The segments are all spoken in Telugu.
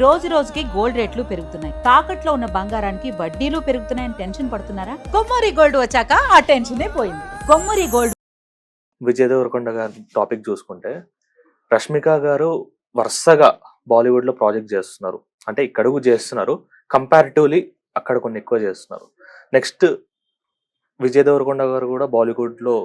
రోజు రోజుకి గోల్డ్ రేట్లు పెరుగుతున్నాయి. తాకట్లో ఉన్న బంగారానికి వడ్డీలు పెరుగుతున్నాయని టెన్షన్ పడుతున్నారా? కొమ్మూరి గోల్డ్ వచ్చాక ఆ టెన్షనే పోయింది. కొమ్మూరి గోల్డ్. విజయ్ దేవరకొండ గారి టాపిక్ చూసుకుంటే, రష్మిక గారు వరుసగా బాలీవుడ్ లో ప్రాజెక్ట్ చేస్తున్నారు. అంటే ఇక్కడ చేస్తున్నారు, కంపారిటివ్లీ అక్కడ కొన్ని ఎక్కువ చేస్తున్నారు. నెక్స్ట్ విజయ్ దేవరకొండ గారు కూడా బాలీవుడ్ లో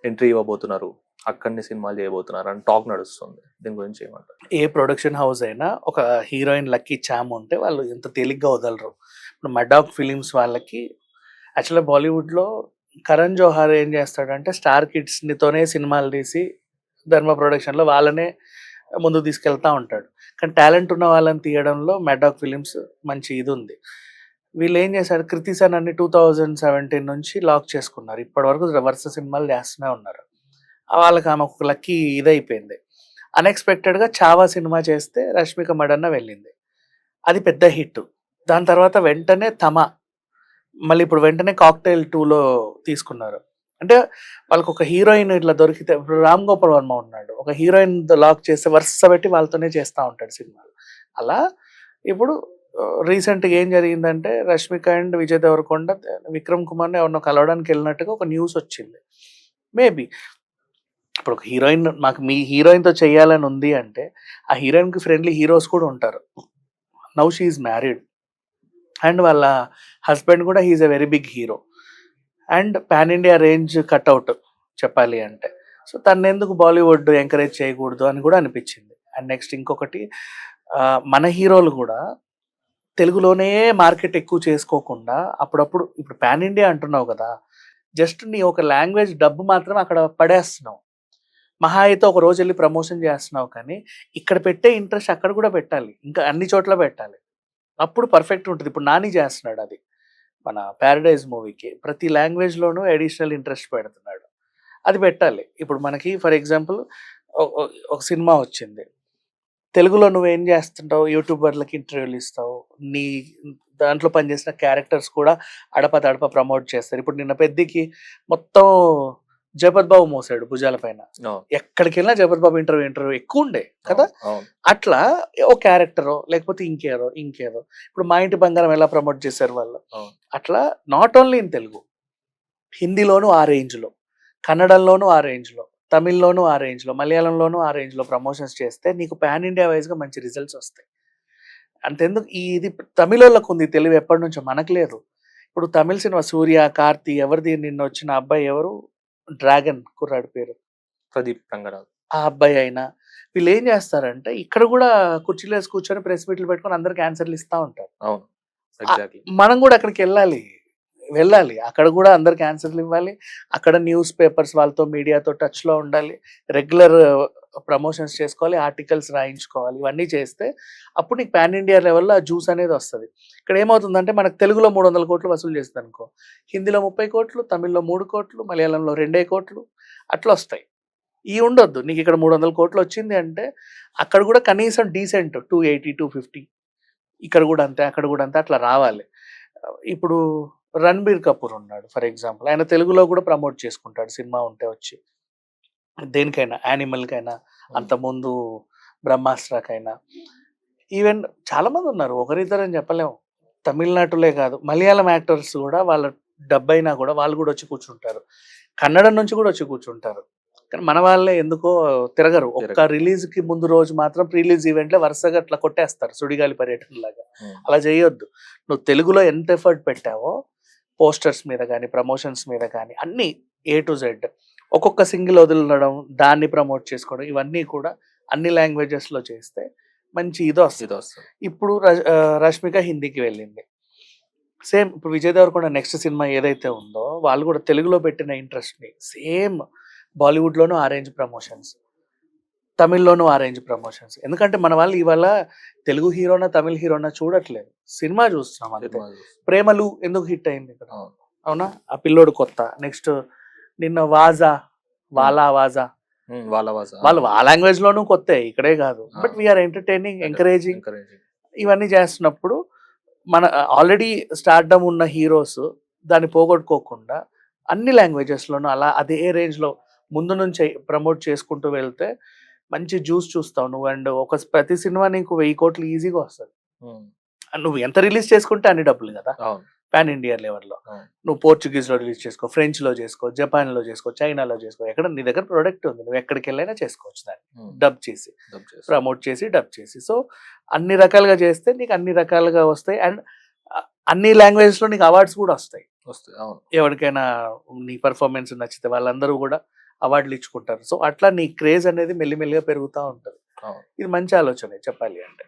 ఎంట్రీ ఇవ్వబోతున్నారు, అక్కడిని సినిమాలు చేయబోతున్నారు అని టాక్ నడుస్తుంది. దీని గురించి ఏమంటారు? ఏ ప్రొడక్షన్ హౌస్ అయినా ఒక హీరోయిన్ లక్కీ చామ్ ఉంటే వాళ్ళు ఎంత తేలిగ్గా వదలరు. ఇప్పుడు మడాక్ ఫిలిమ్స్ వాళ్ళకి యాక్చువల్గా బాలీవుడ్లో కరణ్ జోహార్ ఏం చేస్తాడంటే స్టార్ కిడ్స్నితోనే సినిమాలు తీసి ధర్మ ప్రొడక్షన్లో వాళ్ళనే ముందుకు తీసుకెళ్తా ఉంటాడు. కానీ టాలెంట్ ఉన్న వాళ్ళని తీయడంలో మడాక్ ఫిలిమ్స్ మంచి ఇది ఉంది. వీళ్ళు ఏం చేశారు, కృతిసన్ అన్ని 2017 నుంచి లాక్ చేసుకున్నారు. ఇప్పటి వరకు వరుస సినిమాలు చేస్తూనే ఉన్నారు. వాళ్ళకి ఆమె ఒక లక్కీ ఇదైపోయింది. అన్ఎక్స్పెక్టెడ్గా చావా సినిమా చేస్తే రష్మిక మడన్న వెళ్ళింది, అది పెద్ద హిట్. దాని తర్వాత వెంటనే మళ్ళీ ఇప్పుడు వెంటనే కాక్టైల్ 2లో తీసుకున్నారు. అంటే వాళ్ళకి ఒక హీరోయిన్ ఇట్లా దొరికితే, ఇప్పుడు రామ్ గోపాల్ వర్మ ఉన్నాడు, ఒక హీరోయిన్ లాక్ చేస్తే వరుస పెట్టి వాళ్ళతోనే చేస్తూ ఉంటాడు సినిమాలు. అలా ఇప్పుడు రీసెంట్గా ఏం జరిగిందంటే రష్మిక అండ్ విజయ్ దేవరకొండ విక్రమ్ కుమార్ని ఎవరినో కలవడానికి వెళ్ళినట్టుగా ఒక న్యూస్ వచ్చింది. మేబీ ఇప్పుడు ఒక హీరోయిన్ మాకు మీ హీరోయిన్తో చేయాలని ఉంది అంటే ఆ హీరోయిన్కి ఫ్రెండ్లీ హీరోస్ కూడా ఉంటారు. Now she is married and వాళ్ళ హస్బెండ్ కూడా he is a very big hero and pan India range cutout చెప్పాలి అంటే. సో తను ఎందుకు బాలీవుడ్ ఎంకరేజ్ చేయకూడదు అని కూడా అనిపించింది. అండ్ నెక్స్ట్ ఇంకొకటి, మన హీరోలు కూడా తెలుగులోనే మార్కెట్ ఎక్కువ చేసుకోకుండా అప్పుడప్పుడు, ఇప్పుడు పాన్ ఇండియా అంటున్నావు కదా, జస్ట్ నీ ఒక లాంగ్వేజ్ డబ్బు మాత్రం అక్కడ పడేస్తున్నావు. మహా అయితే ఒక రోజు వెళ్ళి ప్రమోషన్ చేస్తున్నావు, కానీ ఇక్కడ పెట్టే ఇంట్రెస్ట్ అక్కడ కూడా పెట్టాలి, ఇంకా అన్ని చోట్ల పెట్టాలి. అప్పుడు పర్ఫెక్ట్ ఉంటుంది. ఇప్పుడు నాని చేస్తున్నాడు అది, మన ప్యారడైజ్ మూవీకి ప్రతి లాంగ్వేజ్లోనూ అడిషనల్ ఇంట్రెస్ట్ పెడుతున్నాడు, అది పెట్టాలి. ఇప్పుడు మనకి ఫర్ ఎగ్జాంపుల్ ఒక సినిమా వచ్చింది, తెలుగులో నువ్వేం చేస్తుంటావు, యూట్యూబర్లకి ఇంటర్వ్యూలు ఇస్తావు, నీ దాంట్లో పనిచేసిన క్యారెక్టర్స్ కూడా అడప ప్రమోట్ చేస్తారు. ఇప్పుడు నిన్న పెద్దికి మొత్తం జగపత్ బాబు మోసాడు భుజాల పైన, ఎక్కడికి వెళ్ళినా జగపత్ బాబు ఇంటర్వ్యూ ఎక్కువ ఉండే కదా. అట్లా ఓ క్యారెక్టరో లేకపోతే ఇంకేదో ఇప్పుడు మా ఇంటి బంగారం ఎలా ప్రమోట్ చేశారు వాళ్ళు, అట్లా నాట్ ఓన్లీ ఇన్ తెలుగు, హిందీలోను ఆ రేంజ్లో, కన్నడంలోను ఆ రేంజ్లో, తమిళ్లోను ఆ రేంజ్లో, మలయాళంలోను ఆ రేంజ్లో ప్రమోషన్స్ చేస్తే నీకు పాన్ ఇండియా వైజ్గా మంచి రిజల్ట్స్ వస్తాయి. అంతెందుకు ఇది తమిళ వాళ్ళకు ఉంది, తెలుగు ఎప్పటి నుంచో మనకు లేదు. ఇప్పుడు తమిళ సినిమా సూర్య, కార్తీ, ఎవరిది నిన్న వచ్చిన అబ్బాయి ఎవరు, డ్రాగన్ కుర్రాడి పేరు ప్రదీప్ రంగరాజు, ఆ అబ్బాయి అయినా వీళ్ళు ఏం చేస్తారంటే ఇక్కడ కూడా కుర్చీలో వేసి కూర్చొని ప్రెస్ మీట్లు పెట్టుకొని అందరికి ఆన్సర్లు ఇస్తూ ఉంటారు. అవును, ఎగ్జాక్ట్లీ. మనం కూడా అక్కడికి వెళ్ళాలి, అక్కడ కూడా అందరికి ఆన్సర్లు ఇవ్వాలి, అక్కడ న్యూస్ పేపర్స్ వాళ్ళతో మీడియాతో టచ్లో ఉండాలి, రెగ్యులర్ ప్రమోషన్స్ చేసుకోవాలి, ఆర్టికల్స్ రాయించుకోవాలి. ఇవన్నీ చేస్తే అప్పుడు నీకు పాన్ ఇండియా లెవెల్లో ఆ జ్యూస్ అనేది వస్తుంది. ఇక్కడ ఏమవుతుందంటే మనకు తెలుగులో 300 కోట్లు వసూలు చేస్తుంది అనుకో, హిందీలో 30 కోట్లు, తమిళ్లో 3 కోట్లు, మలయాళంలో 2 కోట్లు అట్లా వస్తాయి. ఇవి ఉండొద్దు. నీకు ఇక్కడ 300 కోట్లు వచ్చింది అంటే అక్కడ కూడా కనీసం డీసెంట్ 280, 250, ఇక్కడ కూడా అంతే, అక్కడ కూడా అంతే, అట్లా రావాలి. ఇప్పుడు రణబీర్ కపూర్ ఉన్నాడు ఫర్ ఎగ్జాంపుల్, ఆయన తెలుగులో కూడా ప్రమోట్ చేసుకుంటాడు సినిమా ఉంటే వచ్చి, దేనికైనా, యానిమల్కైనా, అంతకుముందు బ్రహ్మాస్త్రకైనా. ఈవెన్ చాలామంది ఉన్నారు, ఒకరిద్దరని చెప్పలేము. తమిళనాడులే కాదు, మలయాళం యాక్టర్స్ కూడా వాళ్ళ డబ్బు అయినా కూడా వాళ్ళు కూడా వచ్చి కూర్చుంటారు, కన్నడం నుంచి కూడా వచ్చి కూర్చుంటారు. కానీ మన వాళ్ళే ఎందుకో తిరగరు. ఒక్క రిలీజ్కి ముందు రోజు మాత్రం ప్రీ రిలీజ్ ఈవెంట్లో వరుసగా అట్లా కొట్టేస్తారు, సుడిగాలి పర్యటన లాగా. అలా చేయొద్దు. నువ్వు తెలుగులో ఎంత ఎఫర్ట్ పెట్టావో పోస్టర్స్ మీద కానీ, ప్రమోషన్స్ మీద కానీ, అన్నీ A to Z, ఒక్కొక్క సింగిల్ వదలడం, దాన్ని ప్రమోట్ చేసుకోవడం, ఇవన్నీ కూడా అన్ని లాంగ్వేజెస్లో చేస్తే మంచి ఇది వస్తుంది. ఇప్పుడు రష్మిక హిందీకి వెళ్ళింది, సేమ్ ఇప్పుడు విజయ్ దేవరకొండ నెక్స్ట్ సినిమా ఏదైతే ఉందో వాళ్ళు కూడా తెలుగులో పెట్టిన ఇంట్రెస్ట్ని సేమ్ బాలీవుడ్లోనూ ఆ రేంజ్ ప్రమోషన్స్, తమిళ్లోనూ ఆ రేంజ్ ప్రమోషన్స్. ఎందుకంటే మన వాళ్ళు ఇవాళ తెలుగు హీరోనా తమిళ హీరోనా చూడట్లేదు, సినిమా చూస్తున్నాం అంతే. ప్రేమలు ఎందుకు హిట్ అయింది ఇక్కడ, అవునా, ఆ పిల్లోడు కొత్త. నెక్స్ట్ నిన్న వాజా వాళ్ళు ఆ లాంగ్వేజ్ లోనూ కొత్త, ఇక్కడే కాదు, బట్ వీఆర్ ఎంటర్టైనింగ్, ఎంకరేజింగ్, ఇవన్నీ చేస్తున్నప్పుడు మన ఆల్రెడీ స్టార్డమ్ ఉన్న హీరోస్ దాన్ని పోగొట్టుకోకుండా అన్ని లాంగ్వేజెస్లోనూ అలా అదే రేంజ్లో ముందు నుంచి ప్రమోట్ చేసుకుంటూ వెళ్తే మంచి జ్యూస్ చూస్తావు నువ్వు, అండ్ ప్రతి సినిమా నీకు 1000 కోట్లు ఈజీగా వస్తుంది. నువ్వు ఎంత రిలీజ్ చేసుకుంటే అన్ని డబ్బులు కదా అవును పాన్ ఇండియా లెవెల్లో. అవును. నువ్వు పోర్చుగీస్ లో రిలీజ్ చేసుకో, ఫ్రెంచ్ లో చేసుకో, జపాన్ లో చేసుకో, చైనాలో చేసుకో, ఎక్కడ నీ దగ్గర ప్రొడక్ట్ ఉంది, నువ్వు ఎక్కడికి వెళ్ళైనా చేసుకోవచ్చు దాన్ని డబ్ చేసి, ప్రమోట్ చేసి, డబ్ చేసి. సో అన్ని రకాలుగా చేస్తే నీకు అన్ని రకాలుగా వస్తాయి, అండ్ అన్ని లాంగ్వేజెస్ లో నీకు అవార్డ్స్ కూడా వస్తాయి. వస్తాయి అవును. ఎవరికైనా నీ పర్ఫార్మెన్స్ నచ్చితే వాళ్ళందరూ కూడా అవార్డులు ఇచ్చుకుంటారు. సో అట్లా నీ క్రేజ్ అనేది మెల్లిమెల్లిగా పెరుగుతూ ఉంటుంది. అవును. ఇది మంచి ఆలోచనే చెప్పాలి అంటే.